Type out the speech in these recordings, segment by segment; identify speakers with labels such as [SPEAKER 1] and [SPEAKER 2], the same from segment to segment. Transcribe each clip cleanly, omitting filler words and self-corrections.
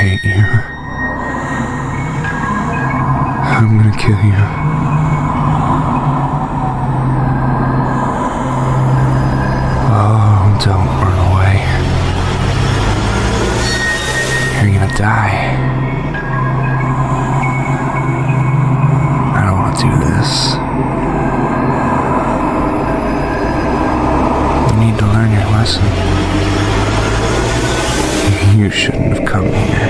[SPEAKER 1] hate you. I'm gonna kill you. Oh, don't run away. You're gonna die. I don't want to do this. You need to learn your lesson. You shouldn't have come here.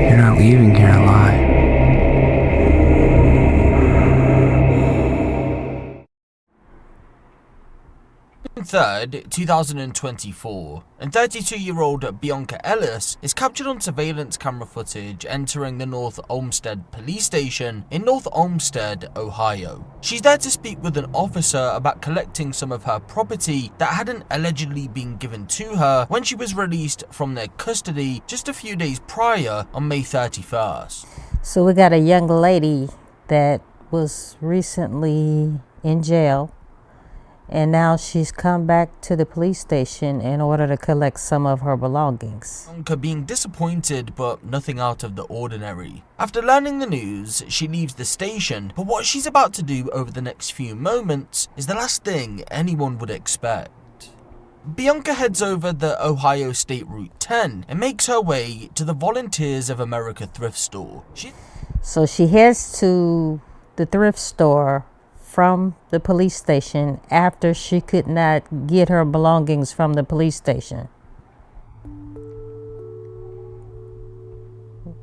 [SPEAKER 1] You're not leaving here alive.
[SPEAKER 2] June 3rd, 2024, and 32-year-old Bionca Ellis is captured on surveillance camera footage entering the North Olmstead police station in North Olmstead, Ohio. She's there to speak with an officer about collecting some of her property that hadn't allegedly been given to her when she was released from their custody just a few days prior on May 31st.
[SPEAKER 3] So we got a young lady that was recently in jail, and now she's come back to the police station in order to collect some of her belongings.
[SPEAKER 2] Bionca being disappointed, but nothing out of the ordinary. After learning the news, she leaves the station, but what she's about to do over the next few moments is the last thing anyone would expect. Bionca heads over the Ohio State Route 10 and makes her way to the Volunteers of America thrift store.
[SPEAKER 3] So she heads to the thrift store from the police station after she could not get her belongings from the police station.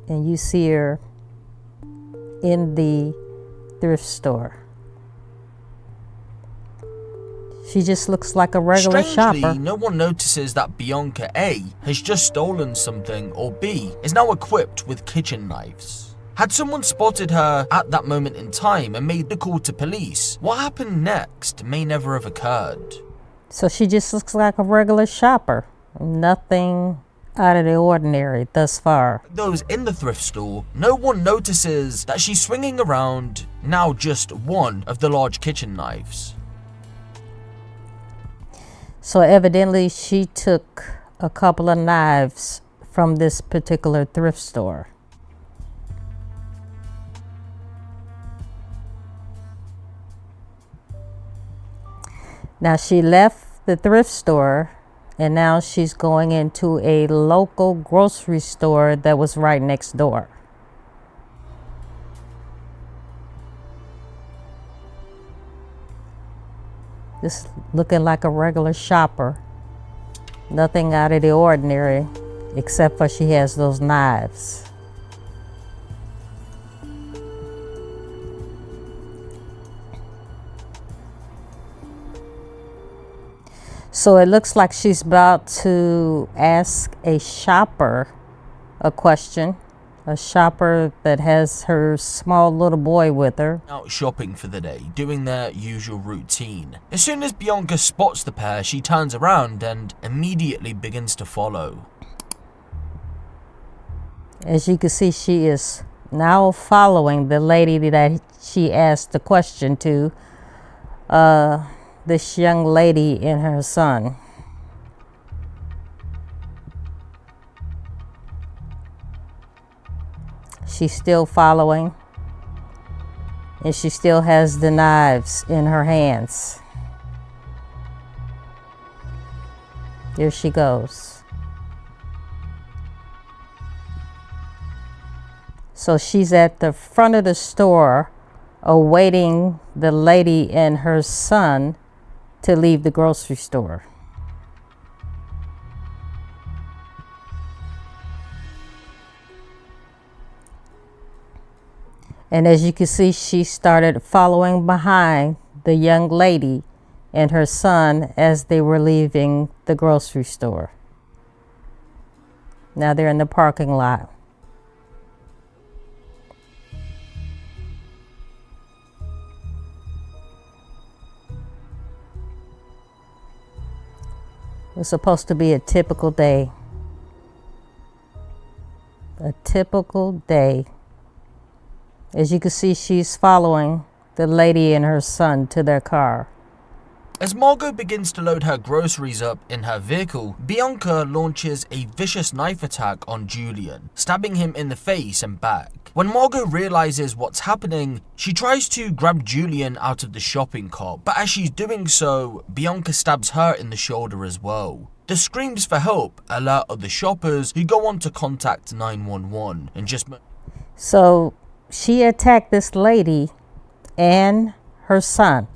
[SPEAKER 3] And you see her in the thrift store. She just looks like a regular
[SPEAKER 2] Strangely,
[SPEAKER 3] shopper.
[SPEAKER 2] no one notices that Bionca A has just stolen something, or B is now equipped with kitchen knives. Had someone spotted her at that moment in time and made the call to police, what happened next may never have occurred.
[SPEAKER 3] So she just looks like a regular shopper. Nothing out of the ordinary thus far.
[SPEAKER 2] Those in the thrift store, no one notices that she's swinging around now just one of the large kitchen knives.
[SPEAKER 3] So evidently she took a couple of knives from this particular thrift store. Now she left the thrift store and now she's going into a local grocery store that was right next door. Just looking like a regular shopper. Nothing out of the ordinary except for she has those knives. So it looks like she's about to ask a shopper a question. A shopper that has her small little boy with her.
[SPEAKER 2] Out shopping for the day, doing their usual routine. As soon as Bionca spots the pair, she turns around and immediately begins to follow.
[SPEAKER 3] As you can see, she is now following the lady that she asked the question to. This young lady and her son. She's still following, and she still has the knives in her hands. There she goes. So she's at the front of the store awaiting the lady and her son to leave the grocery store. And as you can see, she started following behind the young lady and her son as they were leaving the grocery store. Now they're in the parking lot. It was supposed to be a typical day. A typical day. As you can see, she's following the lady and her son to their car.
[SPEAKER 2] As Margot begins to load her groceries up in her vehicle, Bionca launches a vicious knife attack on Julian, stabbing him in the face and back. When Margot realizes what's happening, she tries to grab Julian out of the shopping cart, but as she's doing so, Bionca stabs her in the shoulder as well. The screams for help alert other shoppers, who go on to contact 911 and just...
[SPEAKER 3] So she attacked this lady and her son.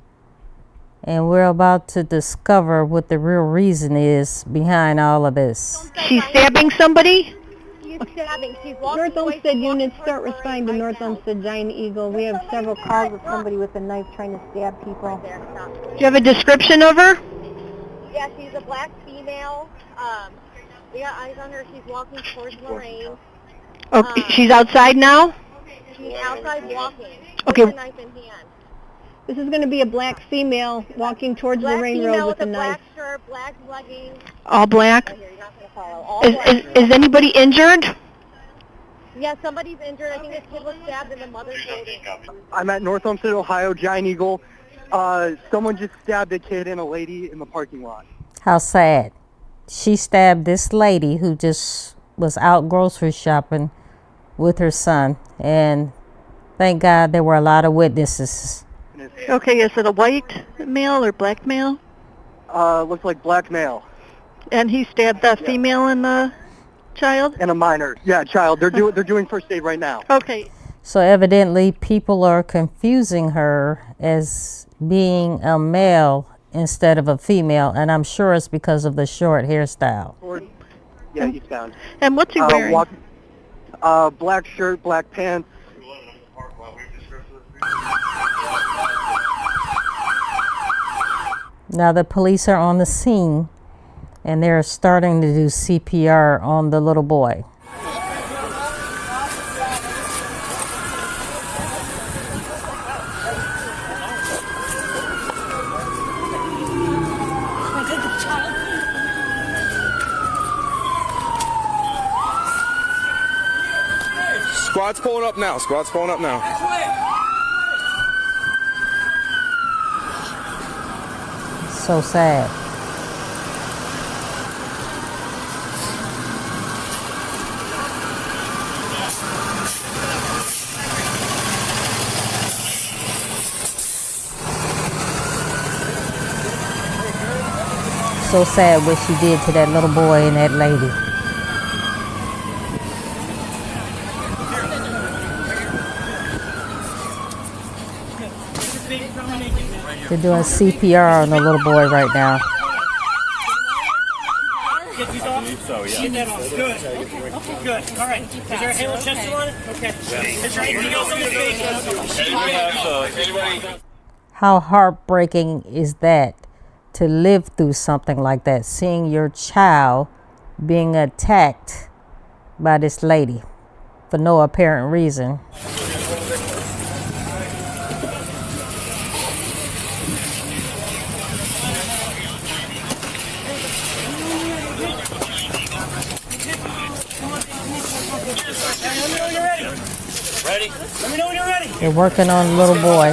[SPEAKER 3] And we're about to discover what the real reason is behind all of this.
[SPEAKER 4] She's stabbing somebody?
[SPEAKER 5] She's stabbing. She's walking
[SPEAKER 6] North Olmstead units, start responding to North Olmstead Giant Eagle. We have several calls of somebody with a knife trying to stab people.
[SPEAKER 4] Do you have a description of her?
[SPEAKER 5] Yeah, she's a black female. We got eyes on her. She's walking towards Lorraine.
[SPEAKER 4] Okay, she's outside now?
[SPEAKER 5] She's outside walking
[SPEAKER 4] Okay.
[SPEAKER 5] with a knife in hand.
[SPEAKER 6] This is going to be a black female walking towards
[SPEAKER 5] Black
[SPEAKER 6] Lorraine
[SPEAKER 5] female
[SPEAKER 6] Road with a
[SPEAKER 5] black
[SPEAKER 6] knife.
[SPEAKER 5] shirt, black leggings.
[SPEAKER 4] All black?
[SPEAKER 5] Right here, you're not going to follow. All black.
[SPEAKER 4] Is anybody injured?
[SPEAKER 5] Yeah, somebody's injured. I think this kid was stabbed in the mother's shoulder.
[SPEAKER 7] I'm at North Olmstead, Ohio, Giant Eagle. Someone just stabbed a kid and a lady in the parking lot.
[SPEAKER 3] How sad. She stabbed this lady who just was out grocery shopping with her son. And thank God there were a lot of witnesses.
[SPEAKER 4] Okay, is it a white male or black male?
[SPEAKER 7] Looks like black male.
[SPEAKER 4] And he stabbed that female and the child?
[SPEAKER 7] And a minor. Yeah, child. They're doing first aid right now.
[SPEAKER 4] Okay.
[SPEAKER 3] So evidently people are confusing her as being a male instead of a female. And I'm sure it's because of the short hairstyle.
[SPEAKER 7] Yeah, eastbound.
[SPEAKER 4] And what's he wearing?
[SPEAKER 7] Black shirt, black pants.
[SPEAKER 3] Now the police are on the scene and they're starting to do CPR on the little boy.
[SPEAKER 8] Squad's pulling up now. Squad's pulling up now.
[SPEAKER 3] So sad. So sad what she did to that little boy and that lady. They're doing CPR on the little boy right now.
[SPEAKER 9] Good. Good. All right. Is there a halo chest on it? Okay. Is there anything else on the face?
[SPEAKER 3] How heartbreaking is that to live through something like that, seeing your child being attacked by this lady for no apparent reason.
[SPEAKER 9] Ready? Let me know when you're ready.
[SPEAKER 3] They're working on the little boy.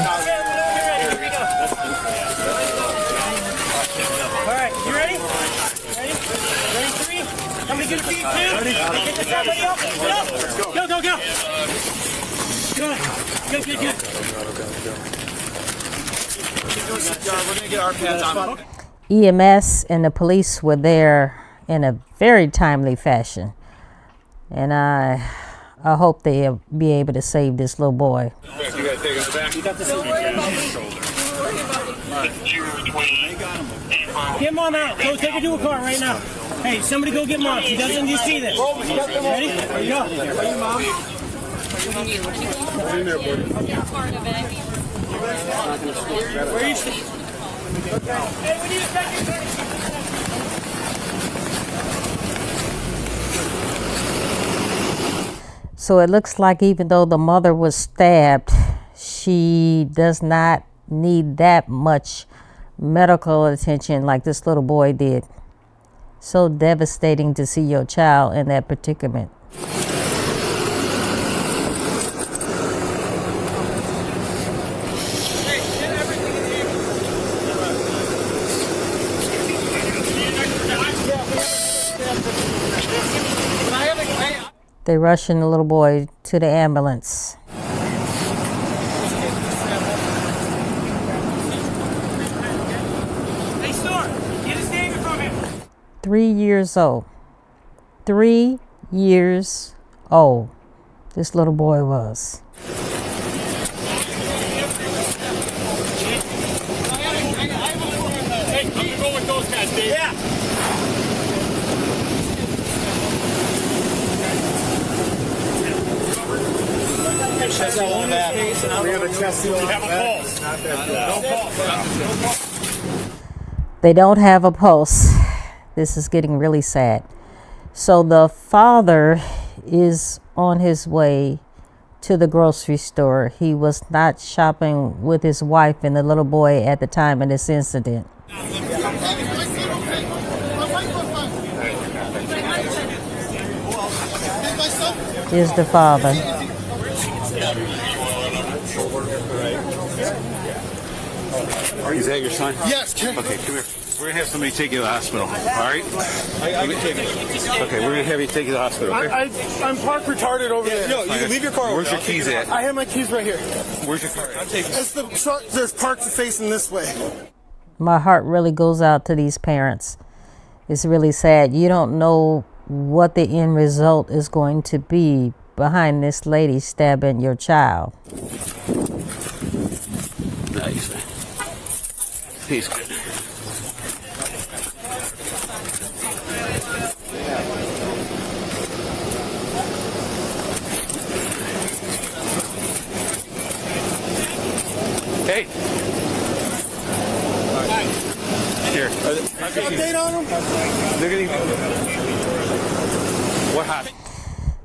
[SPEAKER 9] All right, you ready? Ready? Ready, three? I'm gonna get a beat, two. Ready? Get this out, buddy, up. Get up. Go, go, go. Good, good, good, good. We're gonna get our pads on.
[SPEAKER 3] EMS and the police were there in a very timely fashion. And I hope they'll be able to save this little boy.
[SPEAKER 9] Get him on out. Go take her to a car right now. Hey, somebody go get mom. She doesn't you see this. Ready? There you go. Where are you staying? Hey, we need to check your thing.
[SPEAKER 3] So it looks like even though the mother was stabbed, she does not need that much medical attention like this little boy did. So devastating to see your child in that predicament. They rushing the little boy to the ambulance.
[SPEAKER 9] Hey, Star, get his name from him.
[SPEAKER 3] 3 years old. 3 years old. This little boy was.
[SPEAKER 9] Hey, I'm gonna go with those guys, Dave. Yeah.
[SPEAKER 3] They don't have a pulse. This is getting really sad. So the father is on his way to the grocery store. He was not shopping with his wife and the little boy at the time of this incident. Here's the father.
[SPEAKER 10] Is that your son?
[SPEAKER 11] Yes.
[SPEAKER 10] Okay, come here. We're gonna have somebody take you to the hospital. All right? Okay, we're gonna have you take you to the hospital. Okay?
[SPEAKER 11] I'm park retarded over there.
[SPEAKER 10] No, you can leave your car. Where's your keys at?
[SPEAKER 11] I have my keys right here.
[SPEAKER 10] Where's your car? I'll take it.
[SPEAKER 11] It's the truck. There's parked facing this way.
[SPEAKER 3] My heart really goes out to these parents. It's really sad. You don't know what the end result is going to be behind this lady stabbing your child.
[SPEAKER 10] Nice. He's good. Hey. Here.
[SPEAKER 11] Update on him?
[SPEAKER 10] What happened?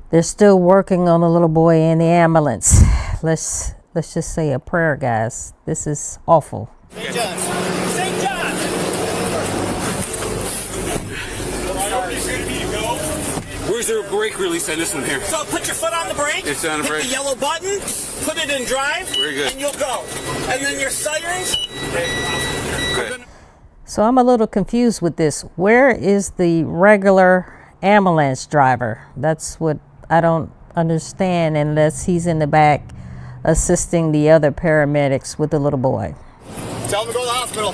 [SPEAKER 3] They're still working on the little boy in the ambulance. Let's just say a prayer, guys. This is awful.
[SPEAKER 9] St. John. St. John.
[SPEAKER 10] Where's the brake release on this one here?
[SPEAKER 9] So put your foot on the brake.
[SPEAKER 10] It's on the
[SPEAKER 9] hit
[SPEAKER 10] brake.
[SPEAKER 9] the yellow button. Put it in drive.
[SPEAKER 10] Very good.
[SPEAKER 9] And you'll go. And then your sirens.
[SPEAKER 10] Good.
[SPEAKER 3] So I'm a little confused with this. Where is the regular ambulance driver? That's what I don't understand unless he's in the back assisting the other paramedics with the little boy.
[SPEAKER 11] Tell him to go to the hospital.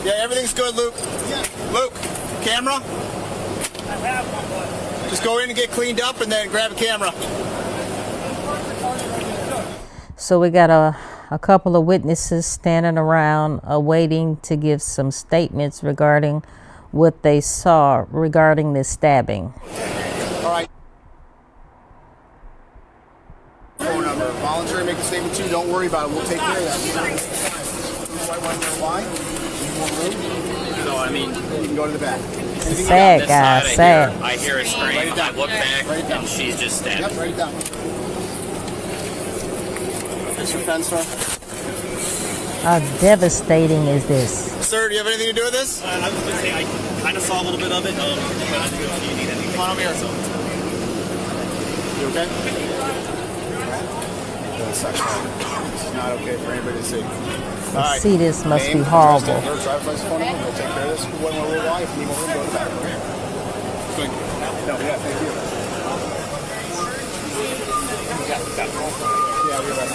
[SPEAKER 11] Yeah, everything's good, Luke. Yeah. Luke, camera?
[SPEAKER 9] I have one.
[SPEAKER 11] Just go in and get cleaned up and then grab a camera.
[SPEAKER 3] So we got a couple of witnesses standing around waiting to give some statements regarding what they saw regarding this stabbing.
[SPEAKER 11] All right. Phone number. Voluntary, make a statement too. Don't worry about it. We'll take care of that. Why?
[SPEAKER 12] So, I mean,
[SPEAKER 11] you can go to the back.
[SPEAKER 3] Sad, guys, sad.
[SPEAKER 12] I hear a scream, I look back, and she's just stabbed.
[SPEAKER 11] Yep, write it down. That's your pen, sir.
[SPEAKER 3] How devastating is this?
[SPEAKER 11] Sir, do you have anything to do with this?
[SPEAKER 12] I was going to say, I kind of saw a little bit of it. Do you need anything?
[SPEAKER 11] Come on over here. You okay? It's not okay for anybody to see. All right.
[SPEAKER 3] See, this must
[SPEAKER 11] Name,
[SPEAKER 3] be horrible.
[SPEAKER 11] driver's license phone number. We'll take care of this. One more little while. If you need more room, go to the back. Okay? Thank you. No, yeah, thank you. Yeah, we're back.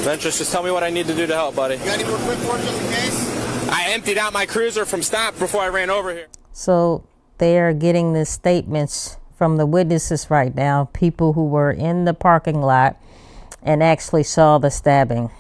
[SPEAKER 8] Ventress, just tell me what I need to do to help, buddy.
[SPEAKER 11] You got any more quick work just in case?
[SPEAKER 8] I emptied out my cruiser from stop before I ran over here.
[SPEAKER 3] So they are getting the statements from the witnesses right now, people who were in the parking lot and actually saw the stabbing.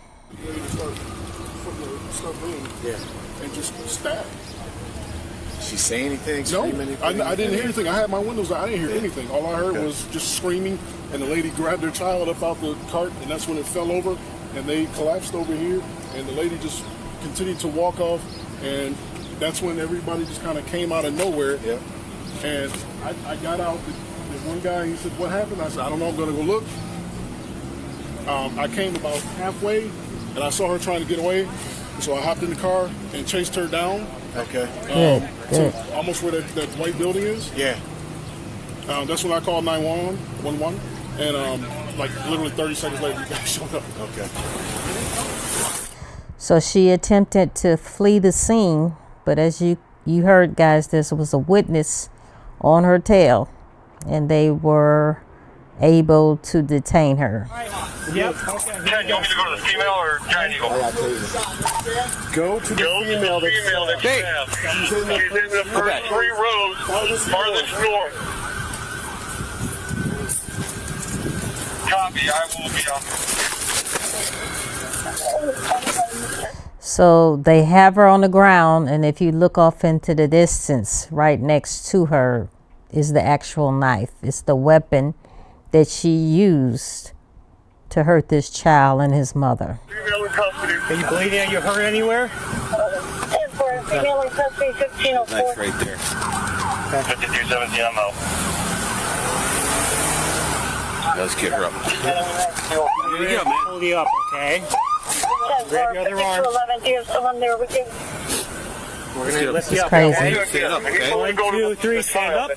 [SPEAKER 11] Yeah. And just stab. Did she say anything?
[SPEAKER 13] No,
[SPEAKER 11] Anything?
[SPEAKER 13] I didn't hear anything. I had my windows down. I didn't hear anything. All I heard was just screaming, and the lady grabbed her child up out the cart, and that's when it fell over, and they collapsed over here, and the lady just continued to walk off, and that's when everybody just kind of came out of nowhere.
[SPEAKER 11] Yeah.
[SPEAKER 13] And I got out. The one guy, he said, "What happened?" I said, "I don't know. I'm going to go look." I came about halfway, and I saw her trying to get away, so I hopped in the car and chased her down.
[SPEAKER 11] Okay.
[SPEAKER 3] Good.
[SPEAKER 13] So almost where that white building is.
[SPEAKER 11] Yeah.
[SPEAKER 13] That's when I called 911, and like literally 30 seconds later, you guys showed up.
[SPEAKER 11] Okay.
[SPEAKER 3] So she attempted to flee the scene, but as you heard, guys, there was a witness on her tail, and they were able to detain her.
[SPEAKER 9] Yep. Okay. Ken, you want me to go to the female or giant eagle?
[SPEAKER 13] Go to the female.
[SPEAKER 9] Hey. She's in the first 3 rows, farthest north. Copy. I will be on.
[SPEAKER 3] So they have her on the ground, and if you look off into the distance, right next to her is the actual knife. It's the weapon that she used to hurt this child and his mother.
[SPEAKER 9] Are you bleeding? Are you hurt anywhere?
[SPEAKER 5] Female in custody, 1504.
[SPEAKER 10] Knife right there.
[SPEAKER 9] 5217, I'm out.
[SPEAKER 10] Let's get her up.
[SPEAKER 9] Here you go, man. Hold you up, okay? Grab your other arm.
[SPEAKER 5] 11, do you have someone there with you?
[SPEAKER 9] We're going to lift you up,
[SPEAKER 3] crazy.
[SPEAKER 9] okay?
[SPEAKER 10] Stand up, okay?
[SPEAKER 9] 1, 2, 3, stand up.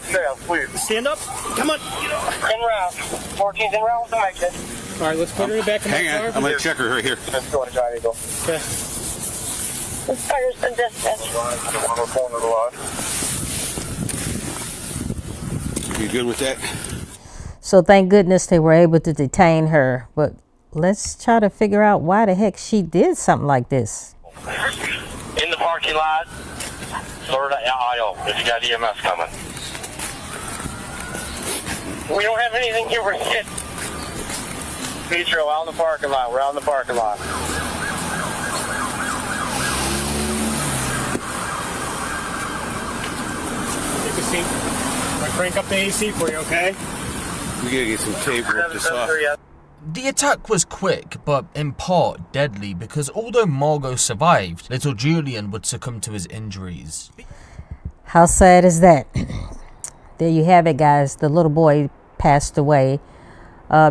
[SPEAKER 9] Stand up. Come on.
[SPEAKER 5] En route. 14's en route with the exit.
[SPEAKER 9] All right, let's put her in the back of my
[SPEAKER 10] Hang
[SPEAKER 9] car.
[SPEAKER 10] on, I'm going to check her right here.
[SPEAKER 9] Let's go to Giant Eagle. Okay.
[SPEAKER 5] Fire's been dispatched.
[SPEAKER 10] You good with that?
[SPEAKER 3] So thank goodness they were able to detain her, but let's try to figure out why the heck she did something like this.
[SPEAKER 9] In the parking lot, third aisle, if you got EMS coming. We don't have anything here for shit. Petro, out in the parking lot. We're out in the parking lot. Take a seat. I'll crank up the AC for you, okay?
[SPEAKER 10] We gotta get some tape to rip this off.
[SPEAKER 2] The attack was quick, but in part deadly, because although Margot survived, little Julian would succumb to his injuries.
[SPEAKER 3] How sad is that? There you have it, guys. The little boy passed away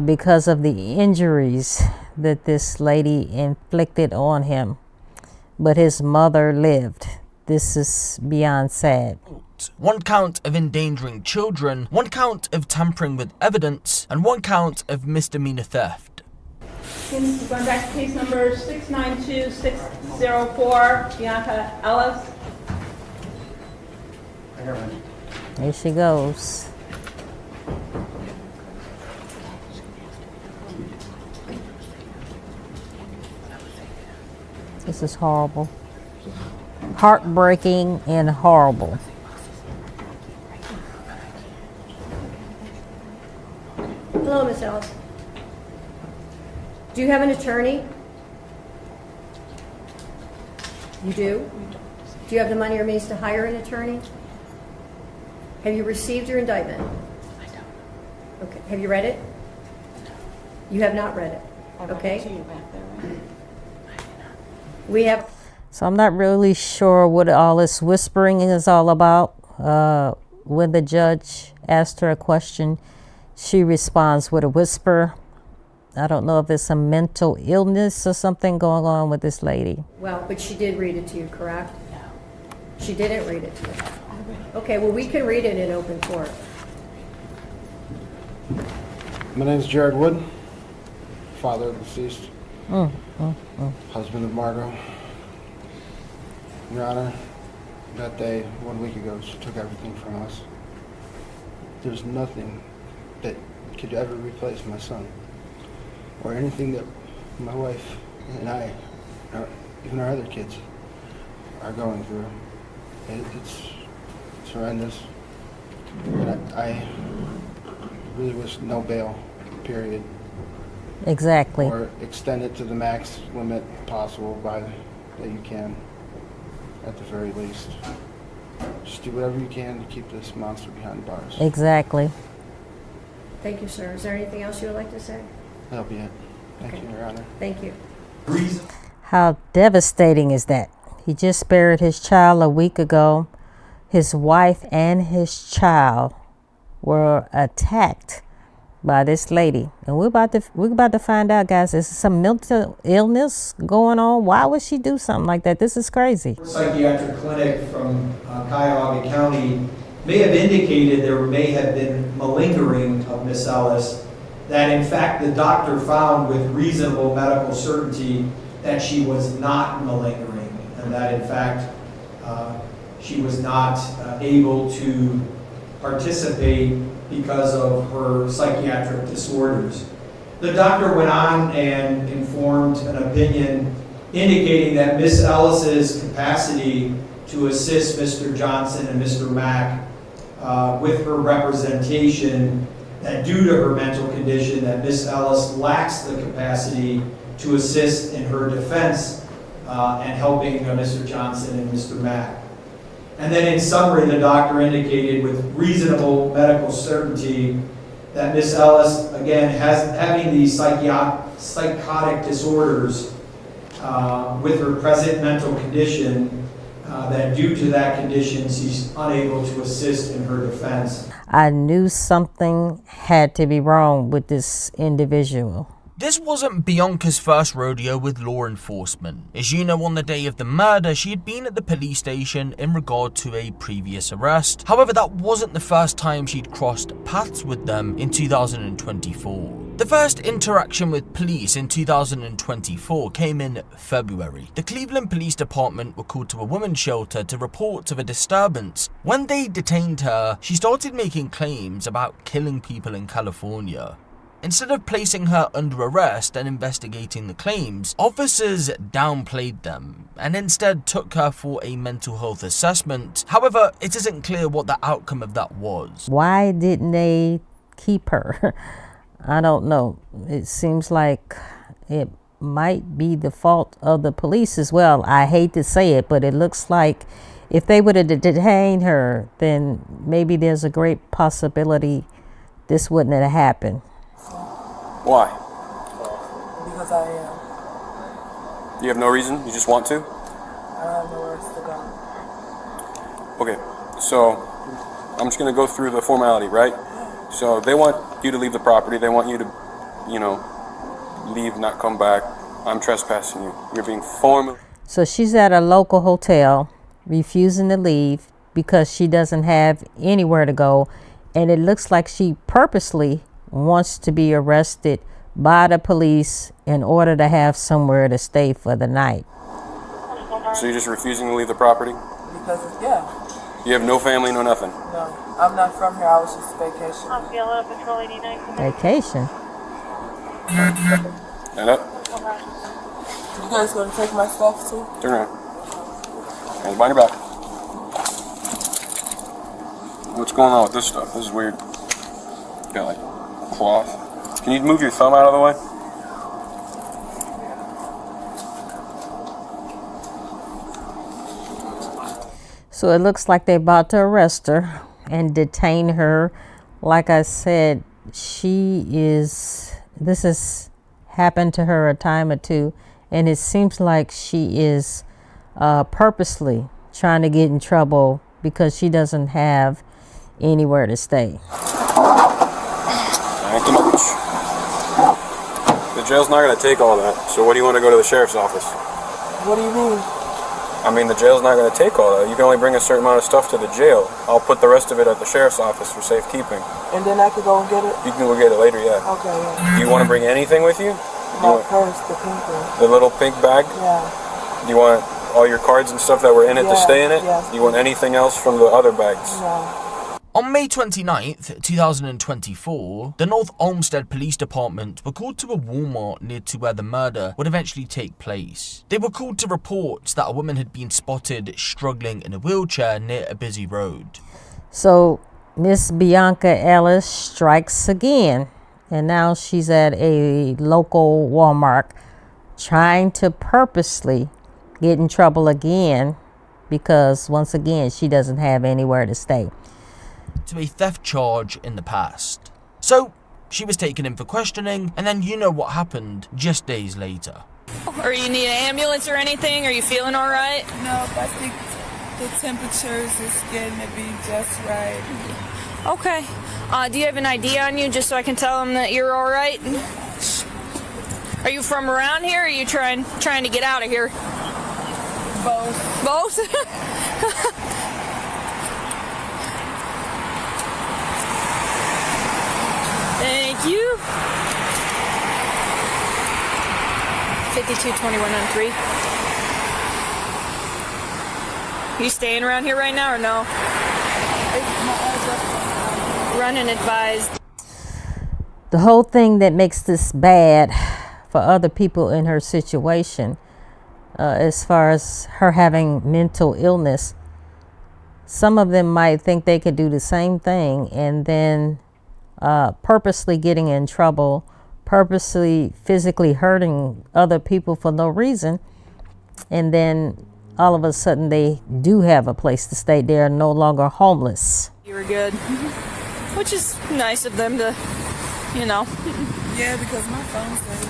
[SPEAKER 3] because of the injuries that this lady inflicted on him. But his mother lived. This is beyond sad.
[SPEAKER 2] 1 count of endangering children, 1 count of tampering with evidence, and 1 count of misdemeanor theft.
[SPEAKER 14] Going back to case number 692604, Bionca Ellis.
[SPEAKER 3] There she goes. This is horrible. Heartbreaking and horrible.
[SPEAKER 6] Hello, Miss Ellis. Do you have an attorney? You do? Do you have the money or means to hire an attorney? Have you received your indictment? I don't. Okay. Have you read it? You have not read it. Okay. We have.
[SPEAKER 3] So I'm not really sure what all this whispering is all about. When the judge asked her a question, she responds with a whisper. I don't know if it's a mental illness or something going on with this lady.
[SPEAKER 6] Well, but she did read it to you, correct? No. She didn't read it to you. Okay, well, we can read it in open court.
[SPEAKER 11] My name is Jared Wood, father of the deceased, husband of Margot. Your Honor, that day, 1 week ago, she took everything from us. There's nothing that could ever replace my son, or anything that my wife and I, or even our other kids, are going through. It's horrendous. And I really wish no bail, period.
[SPEAKER 3] Exactly.
[SPEAKER 11] Or extend it to the max limit possible that you can, at the very least. Just do whatever you can to keep this monster behind bars.
[SPEAKER 3] Exactly.
[SPEAKER 6] Thank you, sir. Is there anything else you would like to say?
[SPEAKER 11] That'll be it. Thank you, Your Honor.
[SPEAKER 6] Thank you.
[SPEAKER 3] How devastating is that? He just buried his child a week ago. His wife and his child were attacked by this lady, and we're about to find out, guys. Is some mental illness going on? Why would she do something like that? This is crazy.
[SPEAKER 15] Psychiatric clinic from Cuyahoga County may have indicated there may have been malingering of Miss Ellis, that in fact the doctor found with reasonable medical certainty that she was not malingering, and that in fact she was not able to participate because of her psychiatric disorders. The doctor went on and informed an opinion indicating that Miss Ellis's capacity to assist Mr. Johnson and Mr. Mack with her representation, that due to her mental condition, that Miss Ellis lacks the capacity to assist in her defense and helping Mr. Johnson and Mr. Mack. And then in summary, the doctor indicated with reasonable medical certainty that Miss Ellis, again, having these psychotic disorders with her present mental condition, that due to that condition, she's unable to assist in her defense.
[SPEAKER 3] I knew something had to be wrong with this individual.
[SPEAKER 2] This wasn't Bionca's first rodeo with law enforcement. As you know, on the day of the murder, she had been at the police station in regard to a previous arrest. However, that wasn't the first time she'd crossed paths with them in 2024. The first interaction with police in 2024 came in February. The Cleveland Police Department were called to a women's shelter to report of a disturbance. When they detained her, she started making claims about killing people in California. Instead of placing her under arrest and investigating the claims, officers downplayed them and instead took her for a mental health assessment. However, it isn't clear what the outcome of that was.
[SPEAKER 3] Why didn't they keep her? I don't know. It seems like it might be the fault of the police as well. I hate to say it, but it looks like if they would have detained her, then maybe there's a great possibility this wouldn't have happened.
[SPEAKER 8] Why?
[SPEAKER 16] Because I am.
[SPEAKER 8] You have no reason? You just want to?
[SPEAKER 16] I have nowhere else to go.
[SPEAKER 8] Okay, so I'm just going to go through the formality, right? So they want you to leave the property. They want you to, leave, not come back. I'm trespassing you. You're being formally...
[SPEAKER 3] So she's at a local hotel, refusing to leave because she doesn't have anywhere to go. And it looks like she purposely wants to be arrested by the police in order to have somewhere to stay for the night.
[SPEAKER 8] So you're just refusing to leave the property?
[SPEAKER 16] Because, yeah.
[SPEAKER 8] You have no family, no nothing?
[SPEAKER 16] No, I'm not from here. I was just vacation.
[SPEAKER 5] Osceola, Patrol 89.
[SPEAKER 3] Vacation.
[SPEAKER 8] Stand up.
[SPEAKER 16] You guys going to take my stuff too?
[SPEAKER 8] Turn around. Hands behind your back. What's going on with this stuff? This is weird. Got like cloth. Can you move your thumb out of the way?
[SPEAKER 3] So it looks like they're about to arrest her and detain her. Like I said, this has happened to her a time or two, and it seems like she is purposely trying to get in trouble because she doesn't have anywhere to stay.
[SPEAKER 8] Thank you much. The jail's not going to take all that, so what do you want to go to the sheriff's office?
[SPEAKER 16] What do you mean?
[SPEAKER 8] I mean, the jail's not going to take all that. You can only bring a certain amount of stuff to the jail. I'll put the rest of it at the sheriff's office for safekeeping.
[SPEAKER 16] And then I could go and get it?
[SPEAKER 8] You can go get it later, yeah.
[SPEAKER 16] Okay, yeah.
[SPEAKER 8] Do you want to bring anything with you?
[SPEAKER 16] My purse, the pink one.
[SPEAKER 8] The little pink bag?
[SPEAKER 16] Yeah.
[SPEAKER 8] Do you want all your cards and stuff that were in it to stay in it?
[SPEAKER 16] Yes.
[SPEAKER 8] Do you want anything else from the other bags?
[SPEAKER 16] No.
[SPEAKER 2] On May 29th, 2024, the North Olmstead Police Department were called to a Walmart near to where the murder would eventually take place. They were called to report that a woman had been spotted struggling in a wheelchair near a busy road.
[SPEAKER 3] So Miss Bionca Ellis strikes again, and now she's at a local Walmart trying to purposely get in trouble again because, once again, she doesn't have anywhere to stay.
[SPEAKER 2] To a theft charge in the past. So she was taken in for questioning, and then you know what happened just days later.
[SPEAKER 17] Or you need an ambulance or anything? Are you feeling all right?
[SPEAKER 16] No, I think the temperatures is getting to be just right.
[SPEAKER 17] Okay. Do you have an ID on you just so I can tell them that you're all right? Are you from around here, or are you trying to get out of here?
[SPEAKER 16] Both.
[SPEAKER 17] Both? Thank you. 5221 on 3. You staying around here right now or no? Run and advised.
[SPEAKER 3] The whole thing that makes this bad for other people in her situation, as far as her having mental illness, some of them might think they could do the same thing and then purposely getting in trouble, purposely physically hurting other people for no reason, and then all of a sudden they do have a place to stay. They are no longer homeless.
[SPEAKER 17] You were good. Which is nice of them to, you know.
[SPEAKER 16] Yeah, because my phone's dead.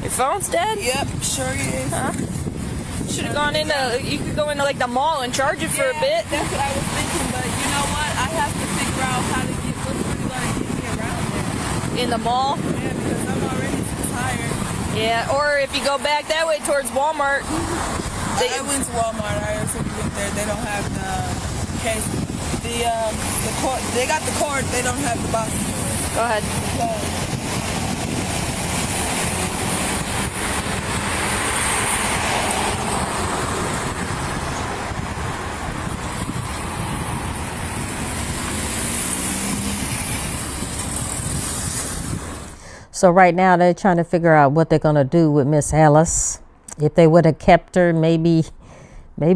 [SPEAKER 17] Your phone's dead?
[SPEAKER 16] Yep, sure is.
[SPEAKER 17] Huh? Should have gone into, you could go into like the mall and charge it for a bit.
[SPEAKER 16] That's what I was thinking, but you know what? I have to figure out how to get, what's really going to get me around there.
[SPEAKER 17] In the mall?
[SPEAKER 16] Yeah, because I'm already too tired.
[SPEAKER 17] Yeah, or if you go back that way towards Walmart.
[SPEAKER 16] I went to Walmart. I already went there. They don't have the case. The cord, they got the cord. They don't have the box.
[SPEAKER 17] Go ahead.
[SPEAKER 3] So right now they're trying to figure out what they're going to do with Miss Ellis. If they would have kept her maybe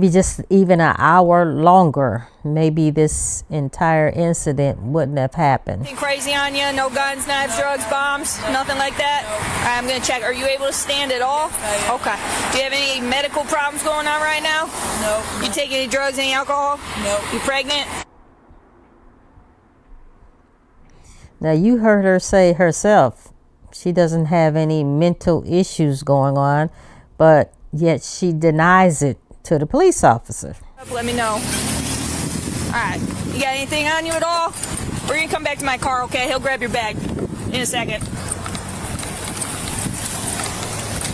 [SPEAKER 3] just even an hour longer, maybe this entire incident wouldn't have happened.
[SPEAKER 17] Anything crazy on you? No guns, knives, drugs, bombs, nothing like that? All right, I'm going to check. Are you able to stand at all? Okay. Do you have any medical problems going on right now?
[SPEAKER 16] No.
[SPEAKER 17] You take any drugs, any alcohol?
[SPEAKER 16] No.
[SPEAKER 17] You pregnant?
[SPEAKER 3] Now you heard her say herself she doesn't have any mental issues going on, but yet she denies it to the police officer.
[SPEAKER 17] Let me know. All right. You got anything on you at all? We're going to come back to my car, okay? He'll grab your bag in a second.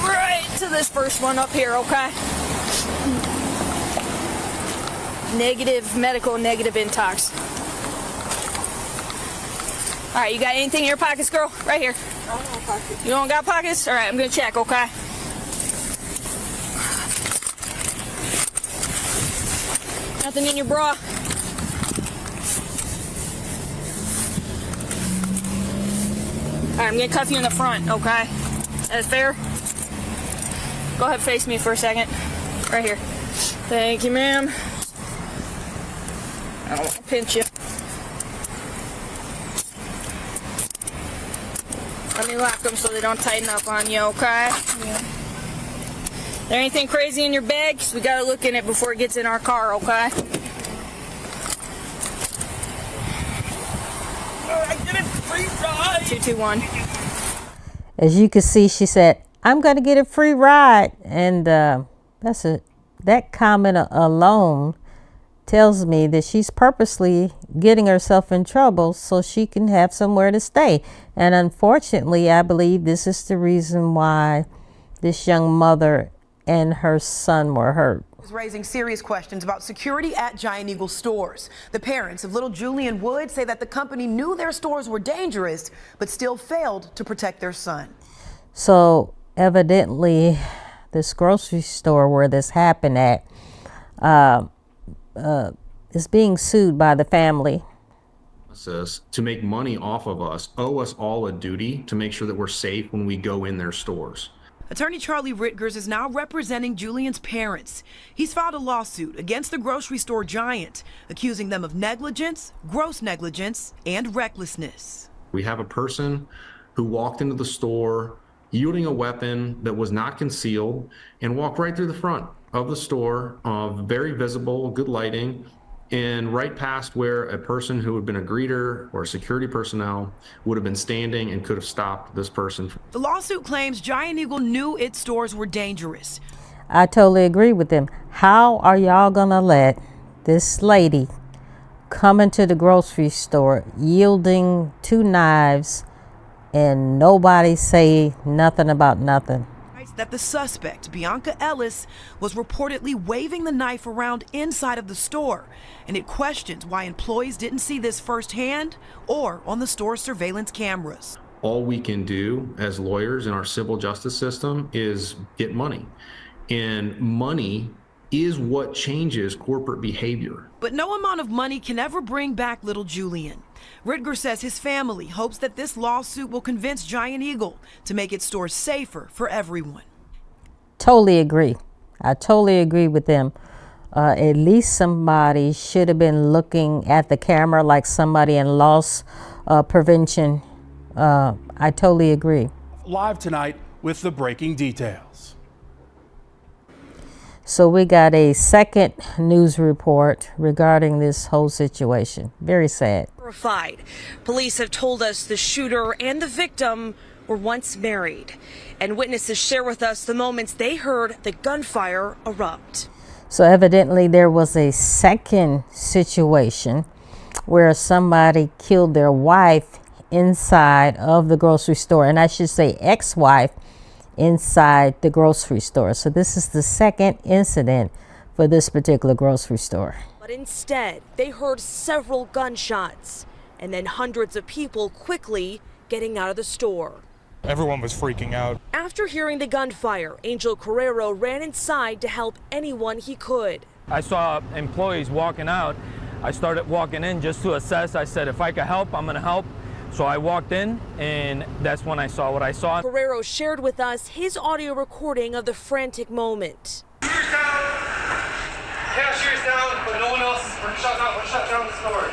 [SPEAKER 17] Right to this first one up here, okay? Negative medical, negative intox. All right, you got anything in your pockets, girl? Right here.
[SPEAKER 16] I don't have pockets.
[SPEAKER 17] You don't got pockets? All right, I'm going to check, okay? Nothing in your bra? All right, I'm going to cuff you in the front, okay? That's fair? Go ahead, face me for a second. Right here. Thank you, ma'am. I don't want to pinch you. Let me lock them so they don't tighten up on you, okay?
[SPEAKER 16] Yeah.
[SPEAKER 17] There anything crazy in your bag? 'Cause we gotta look in it before it gets in our car, okay?
[SPEAKER 16] Alright, get it free ride.
[SPEAKER 17] 221.
[SPEAKER 3] As you can see, she said, "I'm going to get a free ride," and that comment alone tells me that she's purposely getting herself in trouble so she can have somewhere to stay. And unfortunately, I believe this is the reason why this young mother and her son were hurt.
[SPEAKER 18] Is raising serious questions about security at Giant Eagle stores. The parents of little Julian Wood say that the company knew their stores were dangerous, but still failed to protect their son.
[SPEAKER 3] So evidently, this grocery store where this happened at is being sued by the family.
[SPEAKER 19] To make money off of us, owe us all a duty to make sure that we're safe when we go in their stores.
[SPEAKER 18] Attorney Charlie Ritgers is now representing Julian's parents. He's filed a lawsuit against the grocery store giant, accusing them of negligence, gross negligence, and recklessness.
[SPEAKER 19] We have a person who walked into the store yielding a weapon that was not concealed and walked right through the front of the store, very visible, good lighting, and right past where a person who had been a greeter or security personnel would have been standing and could have stopped this person.
[SPEAKER 18] The lawsuit claims Giant Eagle knew its stores were dangerous.
[SPEAKER 3] I totally agree with them. How are y'all gonna let this lady come into the grocery store yielding 2 knives and nobody say nothing about nothing?
[SPEAKER 18] That the suspect, Bionca Ellis, was reportedly waving the knife around inside of the store, and it questions why employees didn't see this firsthand or on the store's surveillance cameras.
[SPEAKER 19] all we can do as lawyers in our civil justice system is get money. And money is what changes corporate behavior.
[SPEAKER 18] But no amount of money can ever bring back little Julian. Ritger says his family hopes that this lawsuit will convince Giant Eagle to make its stores safer for everyone.
[SPEAKER 3] Totally agree. I totally agree with them. At least somebody should have been looking at the camera, like somebody in loss prevention. I totally agree.
[SPEAKER 20] Live tonight with the breaking details.
[SPEAKER 3] So we got a second news report regarding this whole situation. Very sad.
[SPEAKER 21] Horrified. Police have told us the shooter and the victim were once married, and witnesses share with us the moments they heard the gunfire erupt.
[SPEAKER 3] So evidently there was a second situation where somebody killed their wife inside of the grocery store, and I should say ex-wife inside the grocery store. So this is the second incident for this particular grocery store.
[SPEAKER 21] But instead, they heard several gunshots, and then hundreds of people quickly getting out of the store.
[SPEAKER 22] Everyone was freaking out.
[SPEAKER 21] After hearing the gunfire, Angel Carrero ran inside to help anyone he could.
[SPEAKER 23] I saw employees walking out. I started walking in just to assess. I said, if I could help, I'm gonna help. So I walked in, and that's when I saw what I saw.
[SPEAKER 21] Carrero shared with us his audio recording of the frantic moment.
[SPEAKER 9] Cashier's down, but no one else is shut down the store.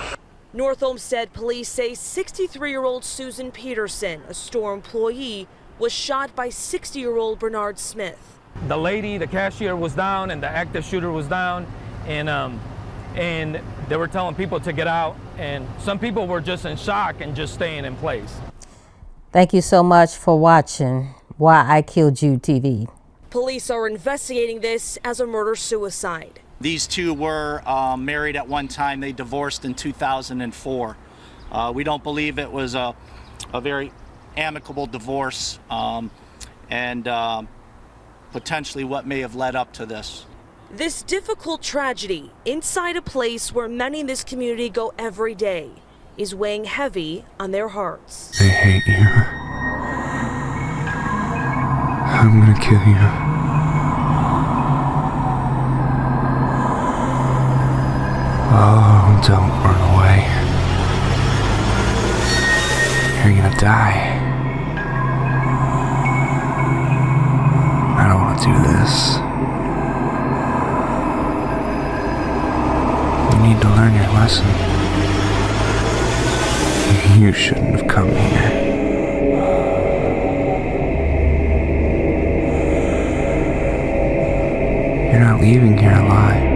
[SPEAKER 21] North Olmstead police say 63-year-old Susan Peterson, a store employee, was shot by 60-year-old Bernard Smith.
[SPEAKER 23] The lady, the cashier, was down, and the active shooter was down, and they were telling people to get out, and some people were just in shock and just staying in place.
[SPEAKER 3] Thank you so much for watching Why I Killed You TV.
[SPEAKER 21] Police are investigating this as a murder-suicide.
[SPEAKER 24] These two were married at one time. They divorced in 2004. We don't believe it was a very amicable divorce and potentially what may have led up to this.
[SPEAKER 21] This difficult tragedy inside a place where many in this community go every day is weighing heavy on their hearts.
[SPEAKER 1] They hate you. I'm gonna kill you. Oh, don't run away. You're gonna die. I don't want to do this. You need to learn your lesson. You shouldn't have come here. You're not leaving here alive.